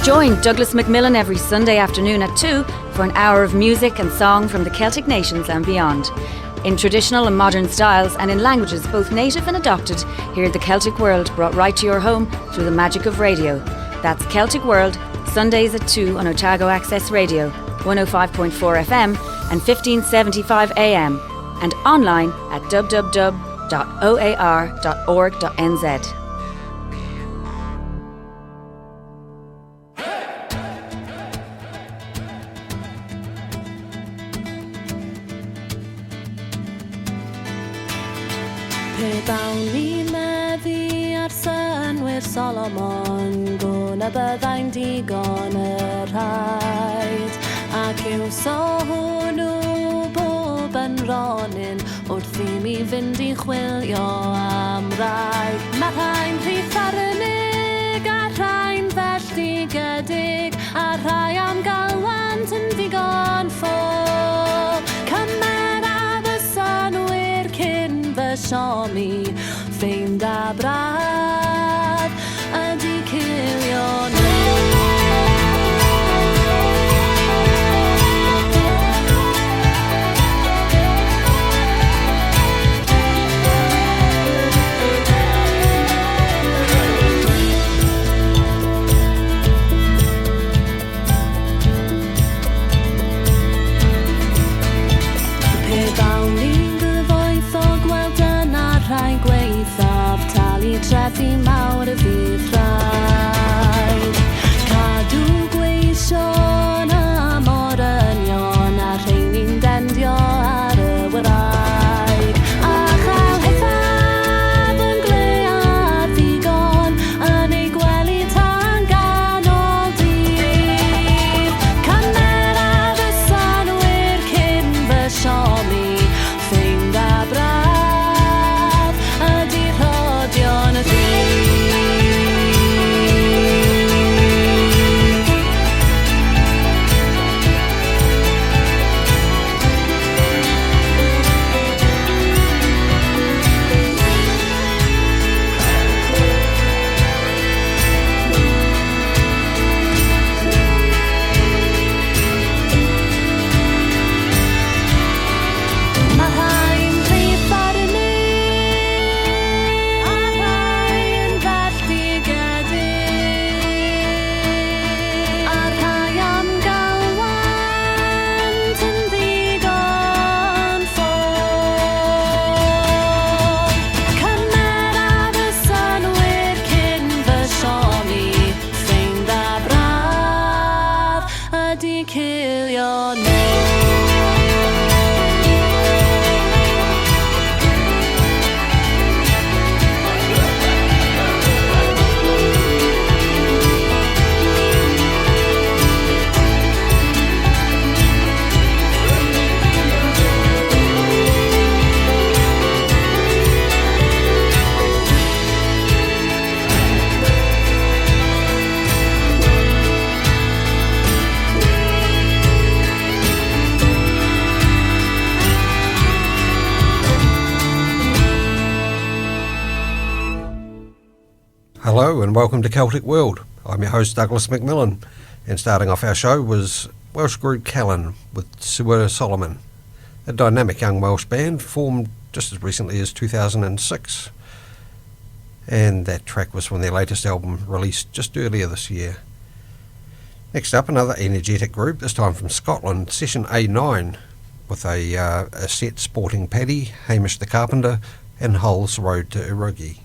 Join Douglas Macmillan every Sunday afternoon at 2 for an hour of music and song from the Celtic nations and beyond. In traditional and modern styles and in languages both native and adopted, hear the Celtic World brought right to your home through the magic of radio. That's Celtic World, Sundays at 2 on Otago Access Radio, 105.4 FM and 1575 AM, and online at www.oar.org.nz. Pe bawn ni meddu ar synwyr Solomon, go na byddai'n digon y rhaid, ac yw so hwnnw bob yn ronin wrth i mi fynd i chwilio am raig. Mae rhain rhy pharnig a rhain felldigedig, a rhai am galwant yn digon ffôl. Cymer a fy synwyr cyn fy siomi, ffeind a braf ydi cilio nhw. Rhaid gweithaf talu trefi mawr y fydd rhaid. Cadw gweision a morynion a rheini'n dendio ar y wraig. A chael hithaf yn glead ddigon yn ei gwely tan ganol dydd. Cymer a fy synwyr cyn fy siomi, ffeind a braf Hello and welcome to Celtic World. I'm your host Douglas Macmillan, and starting off our show was Welsh group Callan with Siwira Solomon, a dynamic young Welsh band formed just as recently as 2006, and that track was from their latest album released just earlier this year. Next up, another energetic group, this time from Scotland, Session A9, with a set sporting Paddy, Hamish the Carpenter and Hull's Road to Urugi.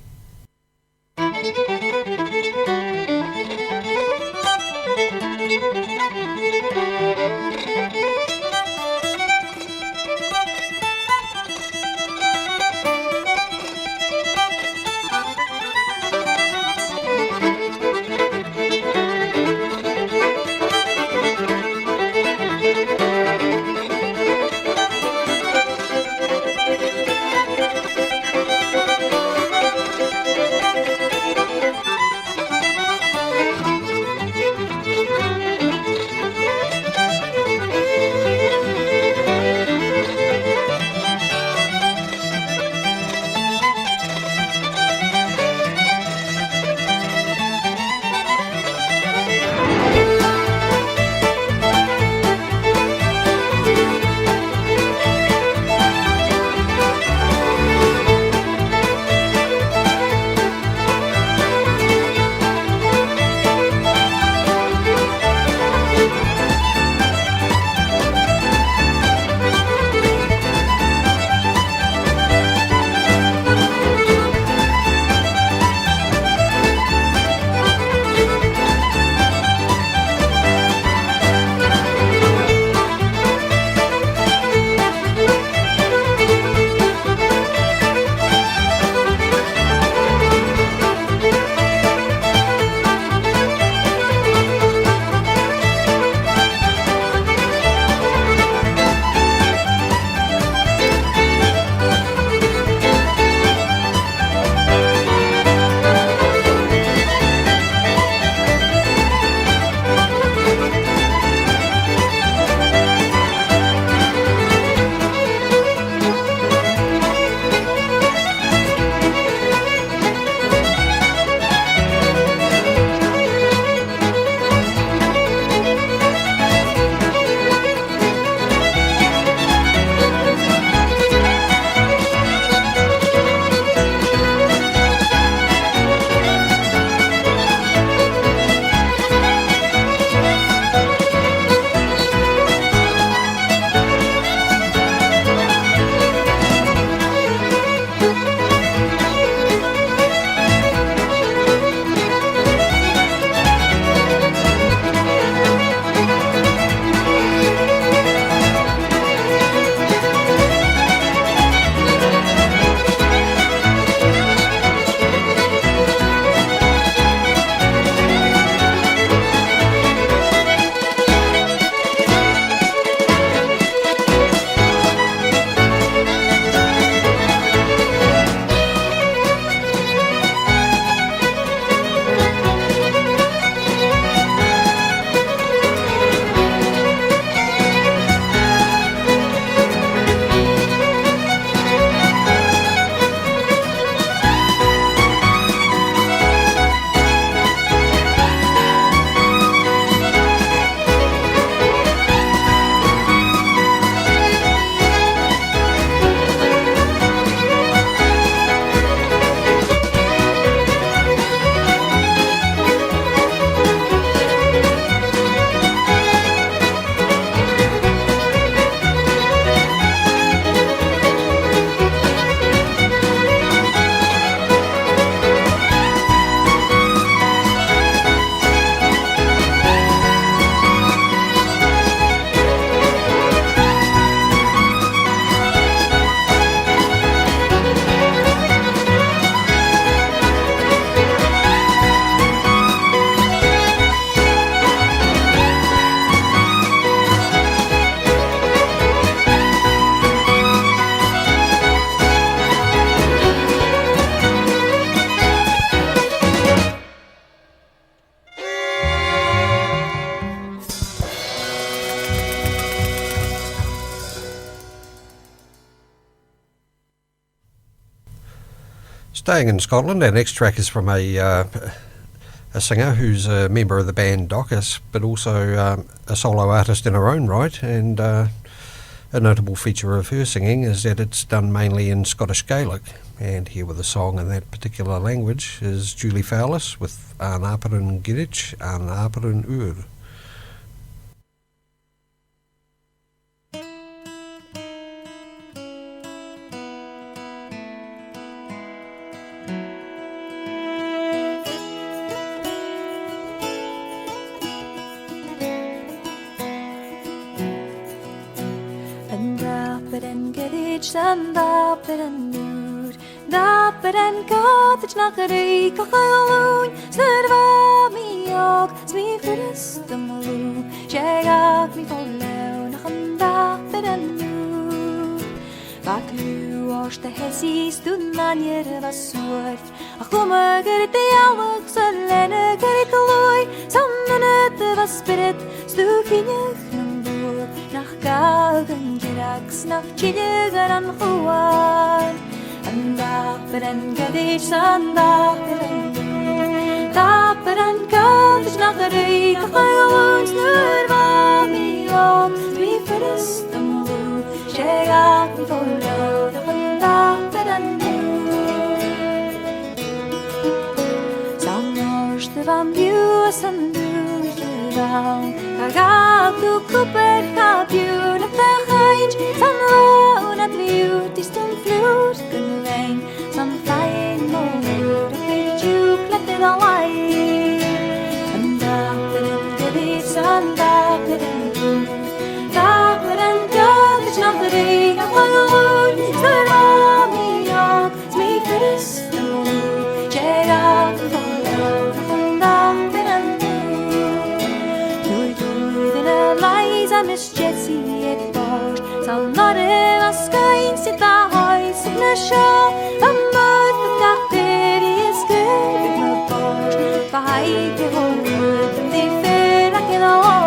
Staying in Scotland, our next track is from a singer who's a member of the band Docus, but also a solo artist in her own right, and a notable feature of her singing is that it's done mainly in Scottish Gaelic, and here with a song in that particular language is Julie Fowlis with An Aperin Girich, An Aperin Ur. And up and nude, up and God, it's not a reek of alone. Serve me, og, smi first the moon. Jag me for loan, and up and nude. Back you wash the hessy stood on your sword. A come get the alex, a lena get the loy. Some minute of a spirit, stuking nach gagen gerax nach chiligan an huan and dapen gadich and dapen gadich nach rei khayons nerva mi om vi first the moon chega mi follow the dapen samors the bambius and down Kagak du kuper kabjul at the height Some roan at view distant flute Gun rain some flying mood A bit juke let it all light And dapper and gadits and dapper and good Dapper and good it's not the ring of my own Stir on me on it's me first the moon Check out the follow and dapper and Liza Miss Jessie at Bosch Zal not a sky sit the house in the show A mud the doctor is good with my Bosch Behind the whole wood and they feel like it all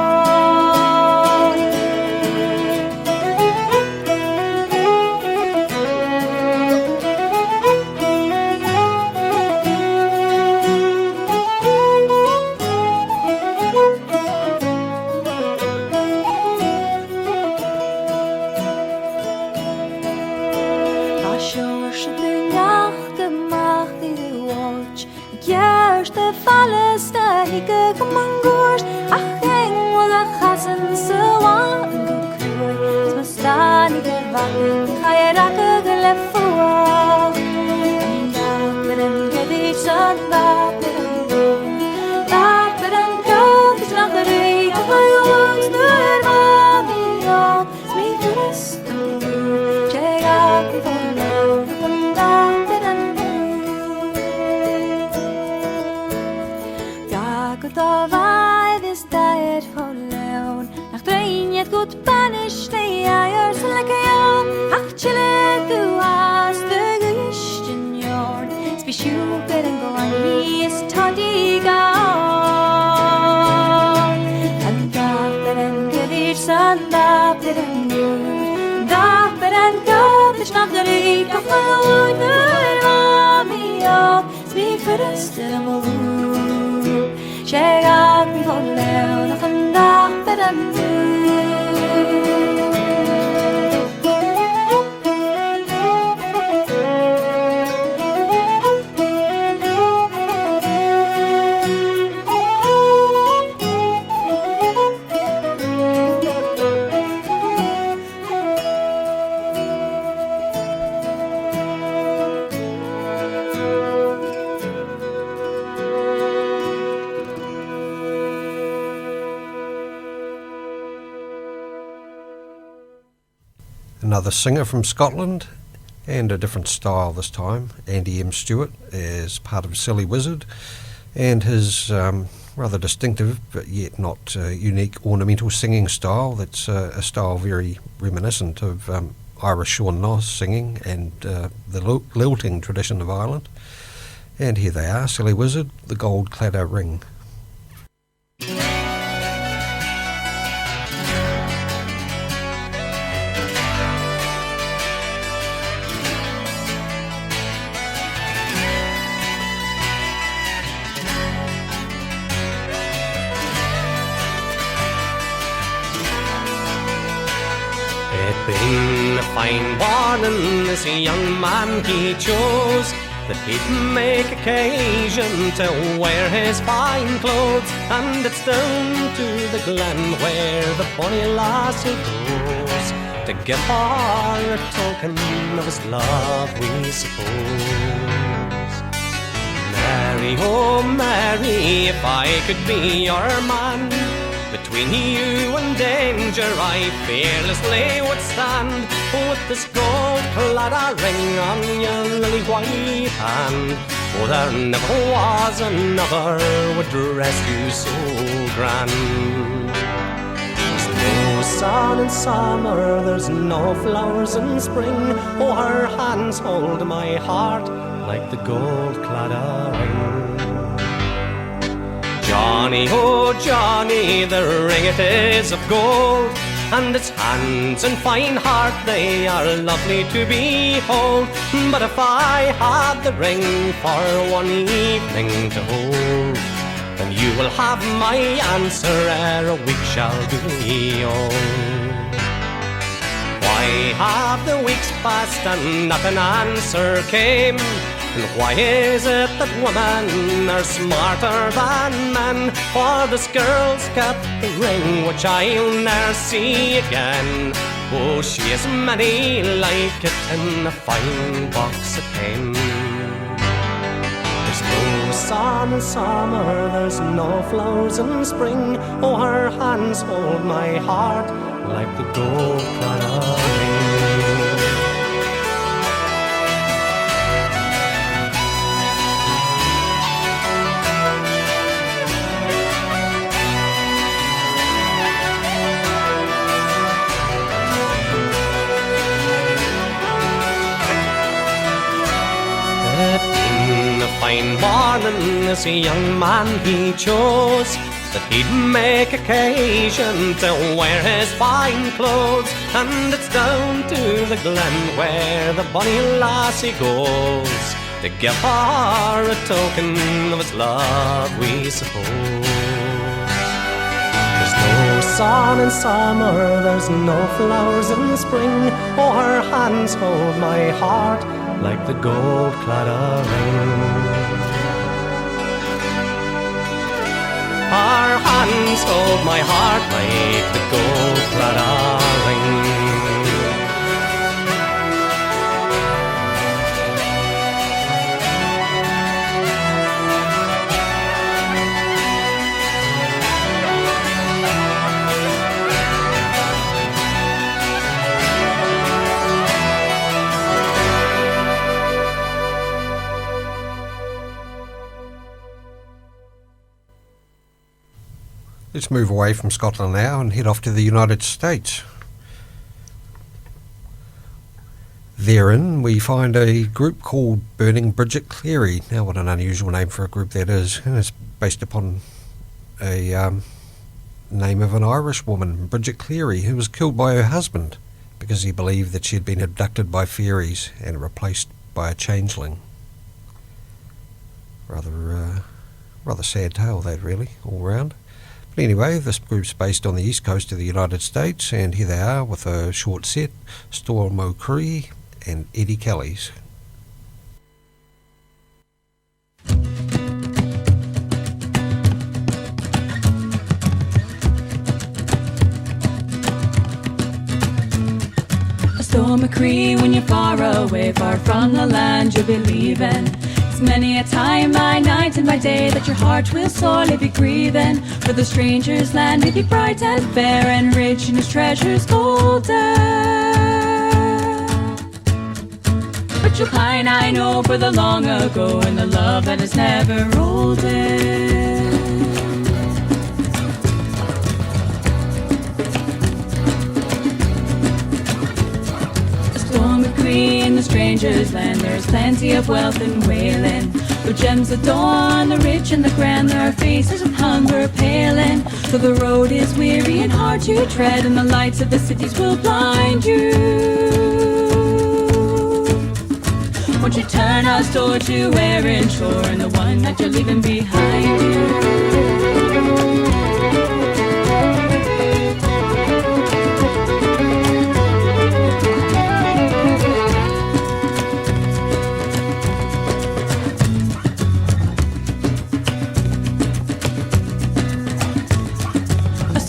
Another singer from Scotland, and a different style this time, Andy M. Stewart, as part of Silly Wizard, and his rather distinctive but yet not unique ornamental singing style that's a style very reminiscent of Irish Sean Noss singing and the lilting tradition of Ireland. And here they are, Silly Wizard, The Gold Claddagh Ring. been a fine warning this young man he chose, that he'd make occasion to wear his fine clothes, and it's down to the glen where the bonny lassie goes, to give her a token of his love, we suppose. Mary, oh Mary, if I could be your man, between you and danger I fearlessly would stand, with this gold-clad ring on your lily white hand. Oh, there never was another would dress you so grand. There's no sun in summer, there's no flowers in spring. Oh, her hands hold my heart like the gold-clad ring. Johnny, oh Johnny, the ring it is of gold, and its hands and fine heart, they are lovely to behold. But if I had the ring for one evening to hold, then you will have my answer ere a week shall be old. Why have the weeks passed and not an answer came? And why is it that women are smarter than men? For this girl's kept the ring which I'll ne'er see again. Oh, she has many like it in a fine box of pain. There's no sun in summer, there's no flowers in spring. Oh, her hands hold my heart like the gold-clad ring. In a fine morning this young man he chose, that he'd make occasion to wear his fine clothes, and it's down to the glen where the bonny lassie goes, to give her a token of his love, we suppose. There's no sun in summer, there's no flowers in spring. Oh, her hands hold my heart like the gold-clad ring. Her hands hold my heart like the gold-clad ring. Let's move away from Scotland now and head off to the United States. Therein we find a group called Burning Bridget Cleary. Now what an unusual name for a group that is, and it's based upon a name of an Irish woman, Bridget Cleary, who was killed by her husband because he believed that she had been abducted by fairies and replaced by a changeling. Rather sad tale that, really, all round. But anyway, this group's based on the east coast of the United States, and here they are with a short set, Storm O'Cree and Eddie Kelly's. Storm O'Cree, when you're far away, far from the land you'll be leaving. It's many a time by night and by day that your heart will sorely be grieving. For the stranger's land may be bright and fair and rich in its treasures golden, but you'll pine, I know, for the long ago and the love that is never olden. In the stranger's land there's plenty of wealth and wailing, the gems adorn the rich and the grand, their faces with hunger paling. So the road is weary and hard to tread, and the lights of the cities will blind you. Won't you turn us door to Erin shore, and the one that you're leaving behind you?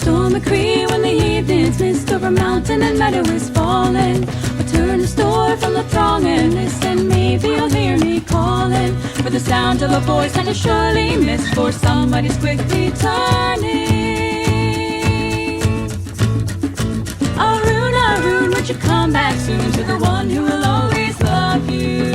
Stormacree when the evening's mist over mountain and meadow is falling. Return the store from the throng and listen, maybe you'll hear me calling. For the sound of a voice and a surely missed, for somebody's quickly turning. Arun, Arun, would you come back soon to the one who will always love you?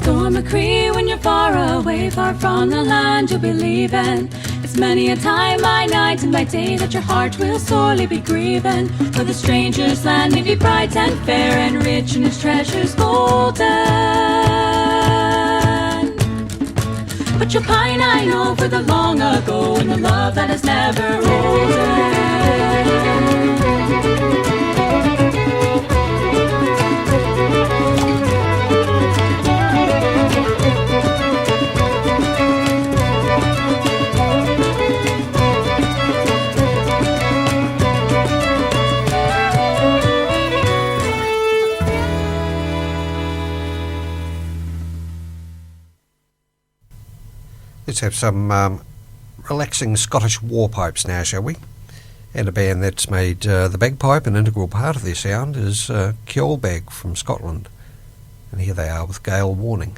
Stormacree, when you're far away, far from the land you'll be leaving. It's many a time by night and by day that your heart will sorely be grieving. For the stranger's land may be bright and fair and rich in its treasures golden. But you'll pine, I know, for the long ago and the love that is never older. Let's have some relaxing Scottish war pipes now, shall we? And a band that's made the bagpipe an integral part of their sound is Kjolbag from Scotland. And here they are with Gale Warning.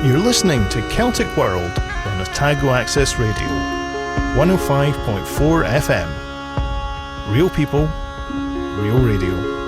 You're listening to Celtic World on Otago Access Radio, 105.4 FM. Real people, real radio.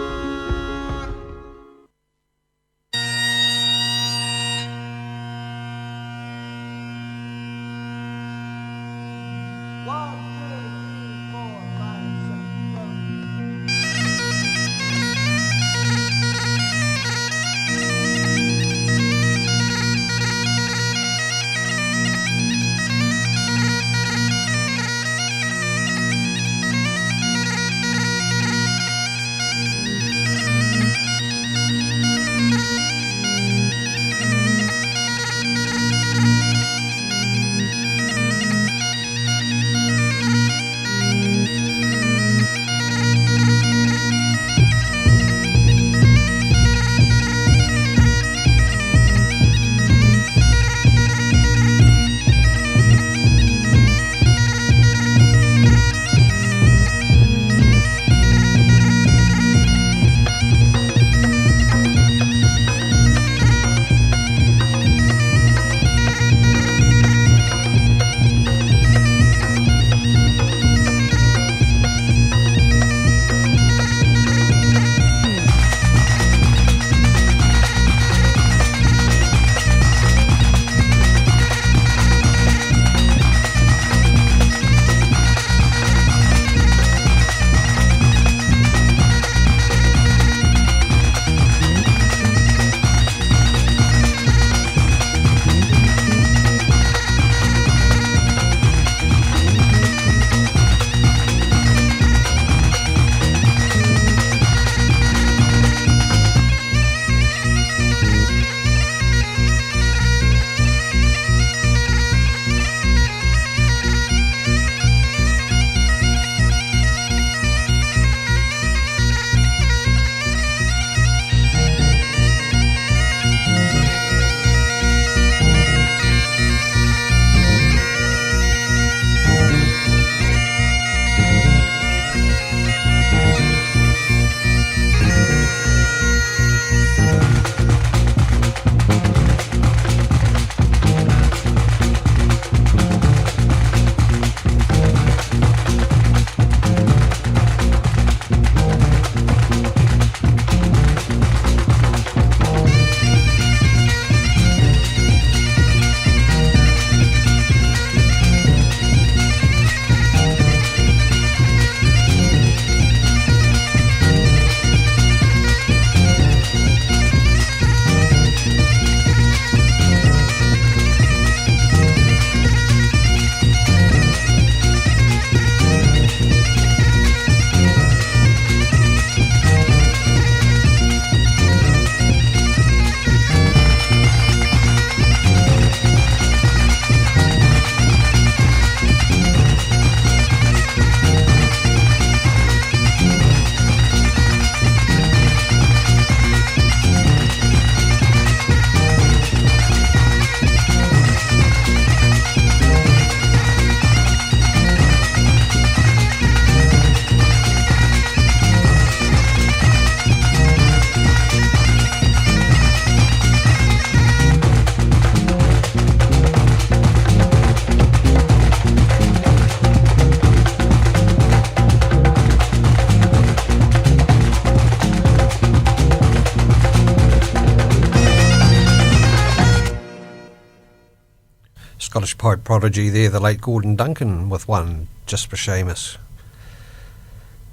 Scottish pipe prodigy there, the late Gordon Duncan, with one, Just for Seamus.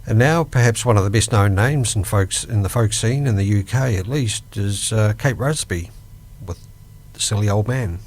And now, perhaps one of the best known names in the folk scene, in the UK at least, is Kate Rusby with The Silly Old Man.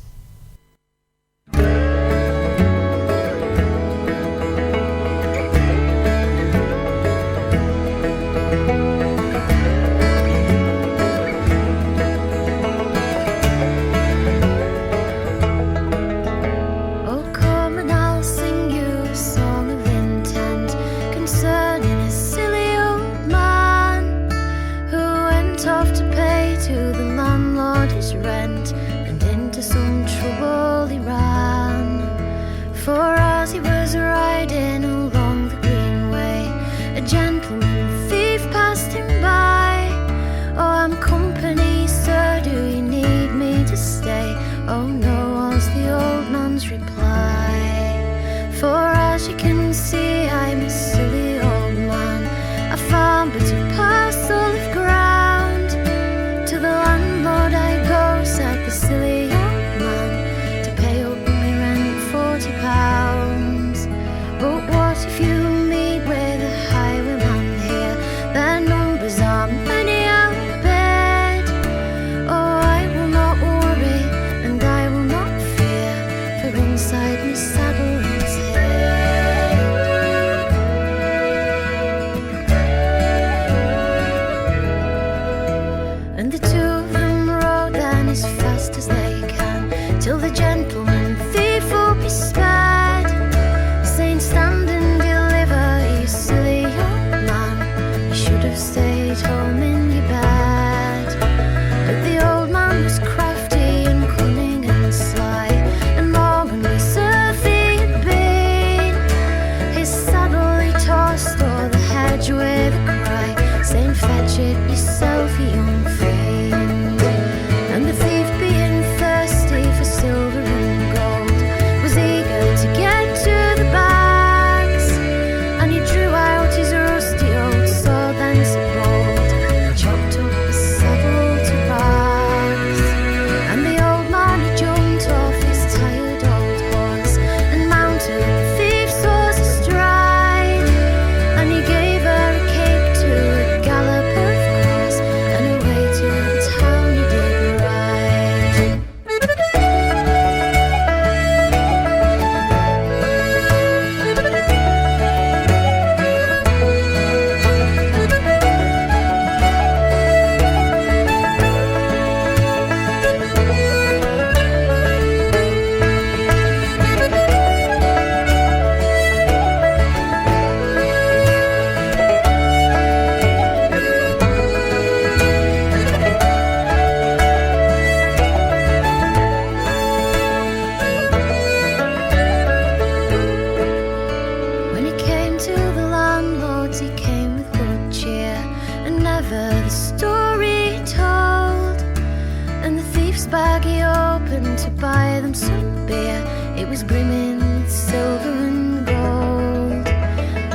went to buy them some beer. It was brimming with silver and gold,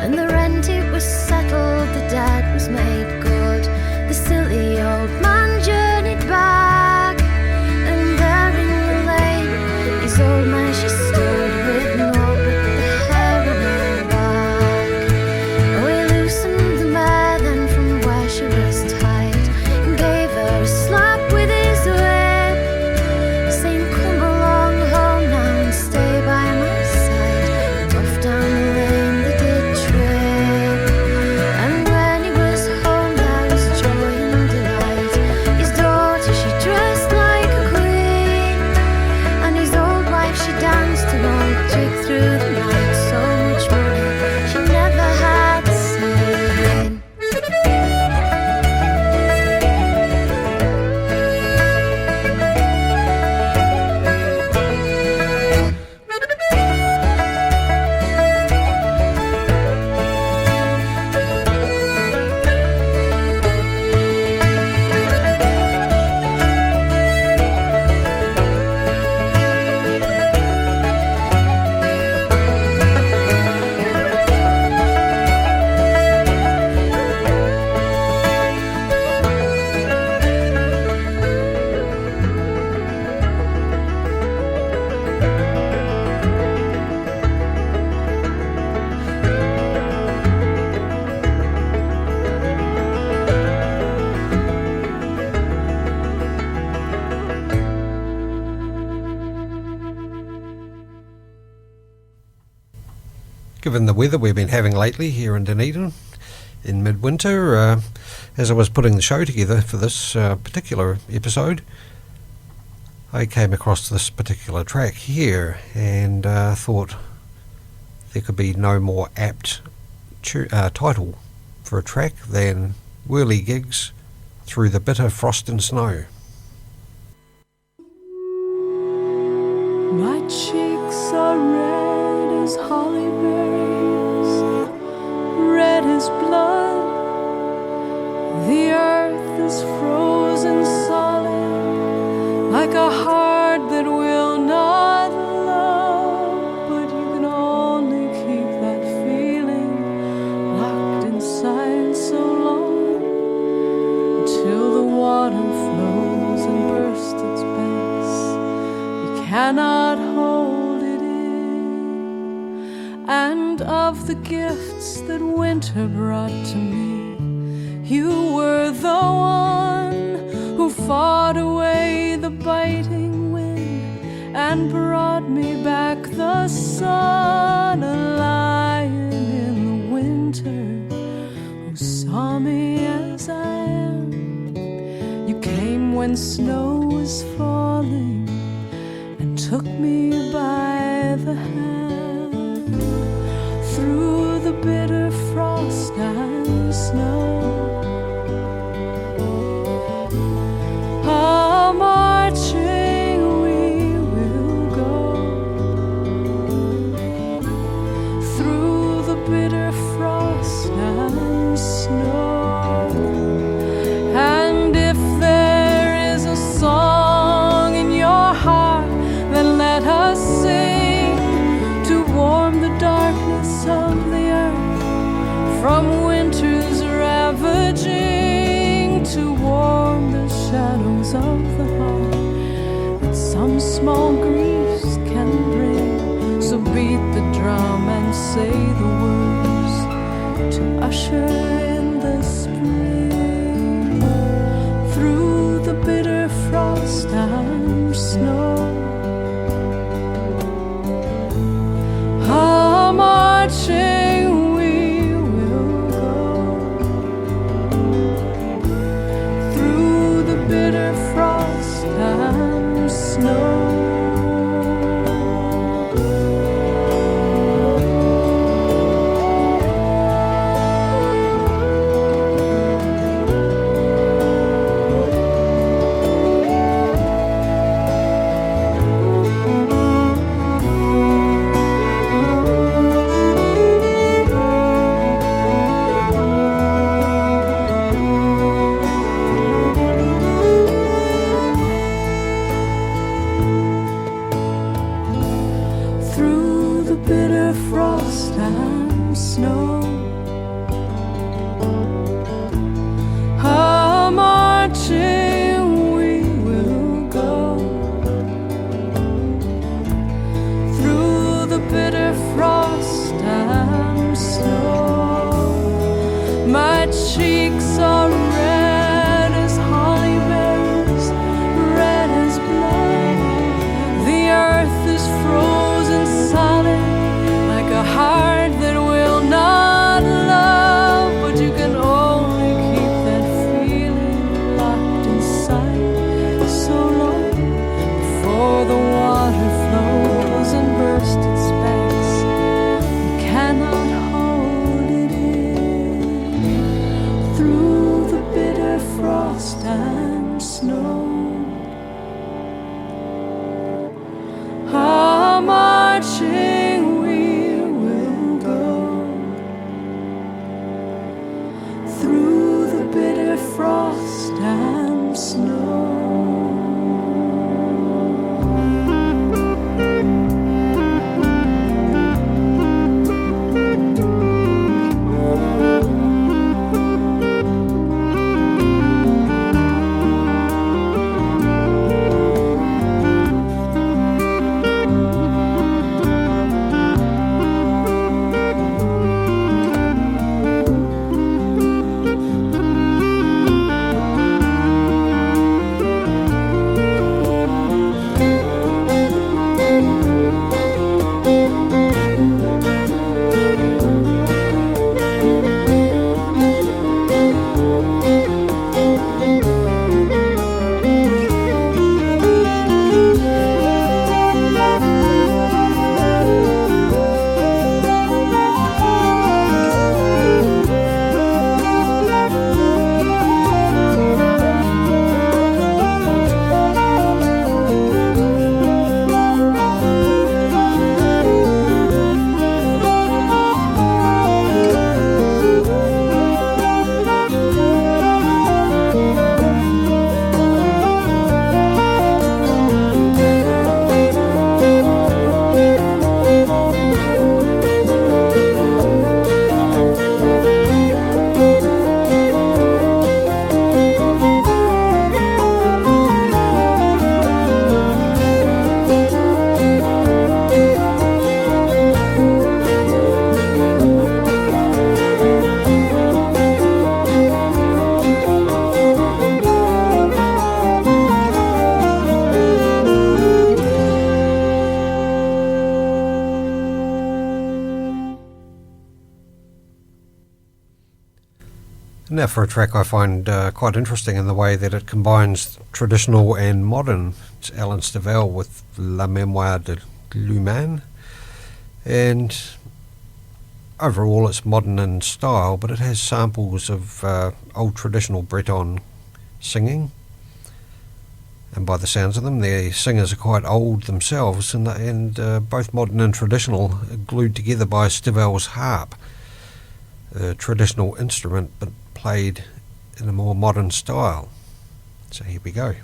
and the rent it was settled, the debt was made good. The silly old man journeyed back, and there in the lane his old man she stood with naught but the hair on her back. Oh, he loosened the mare then from where she was tied, and gave her a slap with his whip, saying, "Come along home now and stay by my side." And off down the lane they did trip, and when he was home there was joy and delight. His daughter she dressed like a queen, and his old wife she danced an old jig through the night. So much money she never had seen. Given the weather we've been having lately here in Dunedin in midwinter, as I was putting the show together for this particular episode, I came across this particular track here and thought there could be no more apt title for a track than Whirligigs Through the Bitter Frost and Snow. My cheeks are red as holly berries, red as blood. The earth is frozen solid, like a heart that will not love. But you can only keep that feeling locked inside so long, until the water flows and bursts its banks. You cannot hold it in. And of the gifts that winter brought to me, you were the one who fought away the biting wind and brought me back the sun, a lion in the winter who saw me as I am. You came when snow was falling and took me by the hand through the bitter frost and snow. Marching we will go through the bitter frost and snow. And if there is a song in your heart, then let us sing to warm the darkness of the earth from winter's ravaging, to warm the shadows of the heart that some small griefs can bring. So beat the drum and say the words to usher in the spring through the bitter frost and snow. Marching we will go through the bitter frost and snow. dust expects. You cannot hold it in through the bitter frost and snow. Our marching we will go through the bitter frost and snow. Now for a track I find quite interesting in the way that it combines traditional and modern. It's Alan Stivell with La Mémoire de l'Humain, and overall it's modern in style, but it has samples of old traditional Breton singing, and by the sounds of them the singers are quite old themselves, and both modern and traditional are glued together by Stivell's harp, a traditional instrument but played in a more modern style. So here we go.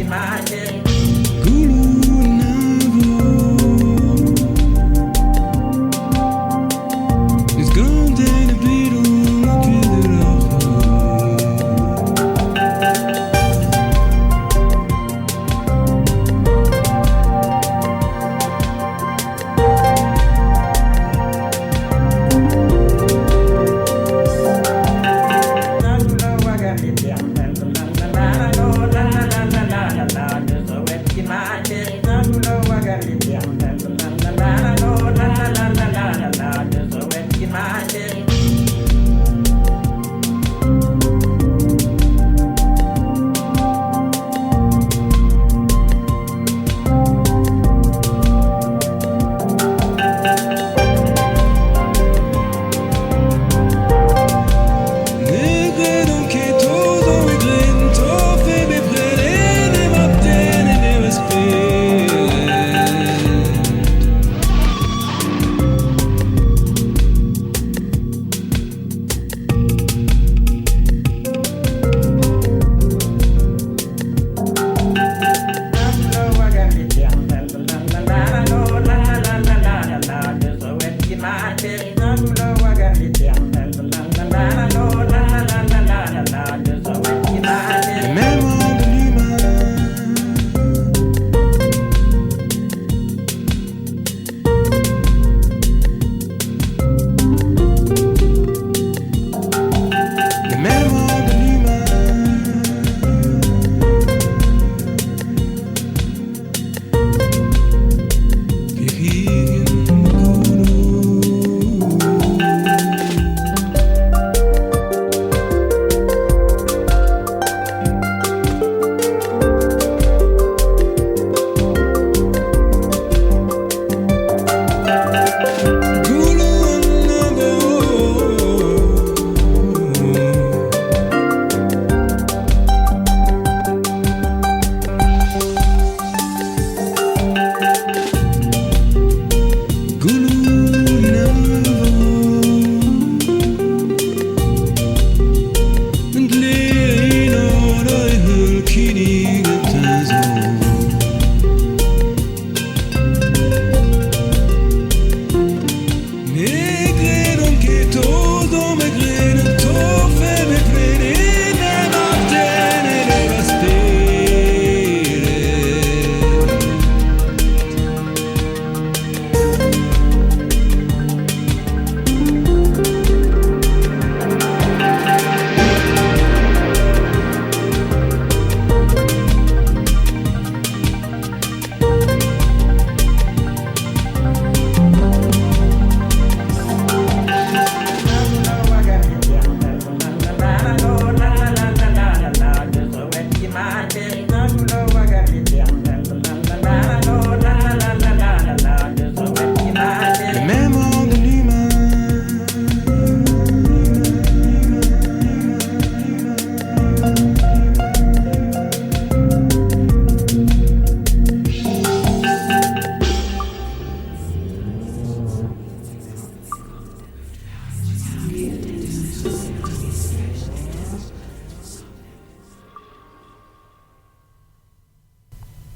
My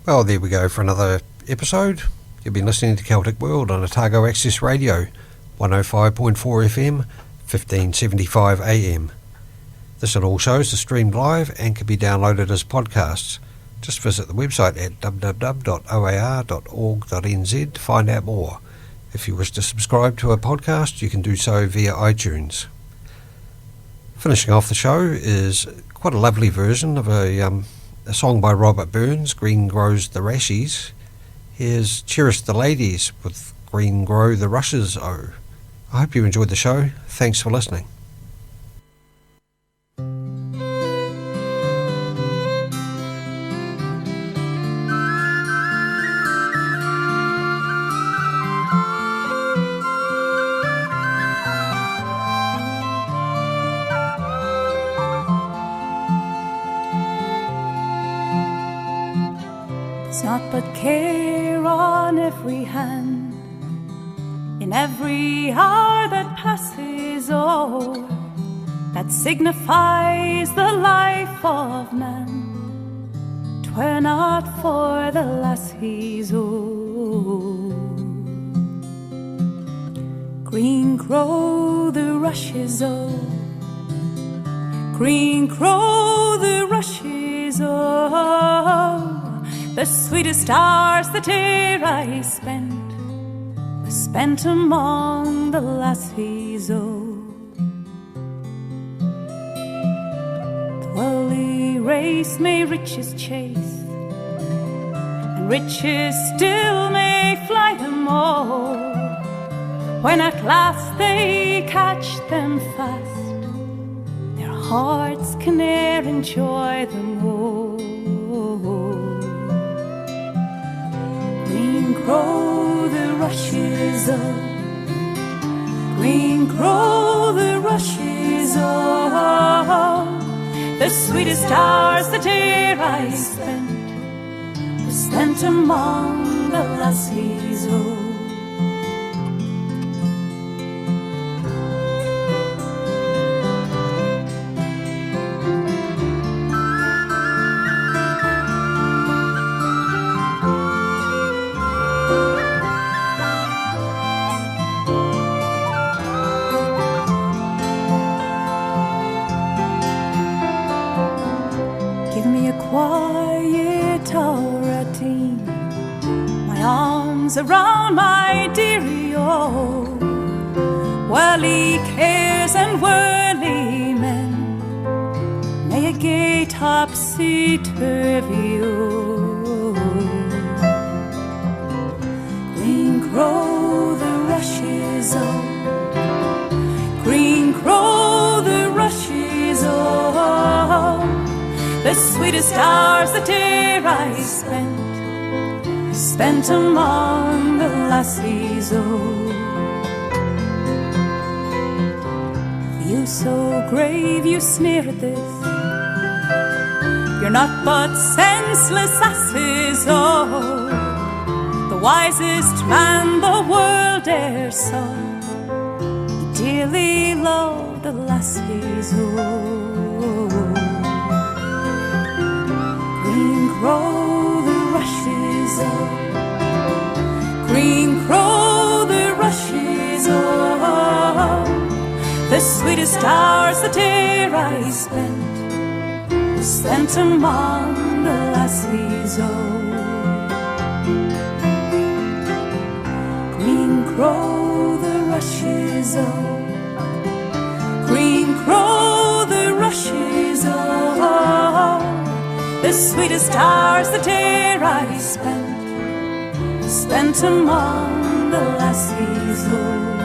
Well, there we go for another episode. You've been listening to Celtic World on Otago Access Radio, 105.4 FM, 1575 AM. This and all shows are streamed live and can be downloaded as podcasts. Just visit the website at www.oar.org.nz to find out more. If you wish to subscribe to a podcast, you can do so via iTunes. Finishing off the show is quite a lovely version of a song by Robert Burns, Green Grows the Rashies. Here's Cherish the Ladies with Green Grow the Rushes O. I hope you enjoyed the show. Thanks for listening. Naught but care on every hand, in every hour that passes o'er, that signifies the life of man. 'Twere not for the lassies o'. Green grow the rushes o', green grow the rushes o'. The sweetest hours that e'er I spent were spent among the lassies o'. The worldly race may riches chase, and riches still may fly them all. When at last they catch them fast, their hearts can e'er enjoy them all. Green grow the rushes o', green grow the rushes o'. The sweetest hours that e'er I spent were spent among the lassies o'. Quiet routine, my arms around my dearie o'. Whirly cares and whirly men may a gay topsy-turvy o'. Green grow the rushes o', green grow the rushes o'. The sweetest hours that e'er I spent among the lassies o'. You so grave, you sneer at this, you're not but senseless asses o'. The wisest man the world e'er saw, he dearly loved the lassies o'. Green grow the rushes o', green grow the rushes o'. The sweetest hours that e'er I spent among the lassies o'. Green grow the rushes o', green grow the rushes o'. The sweetest hours that e'er I spent among the lassies o'.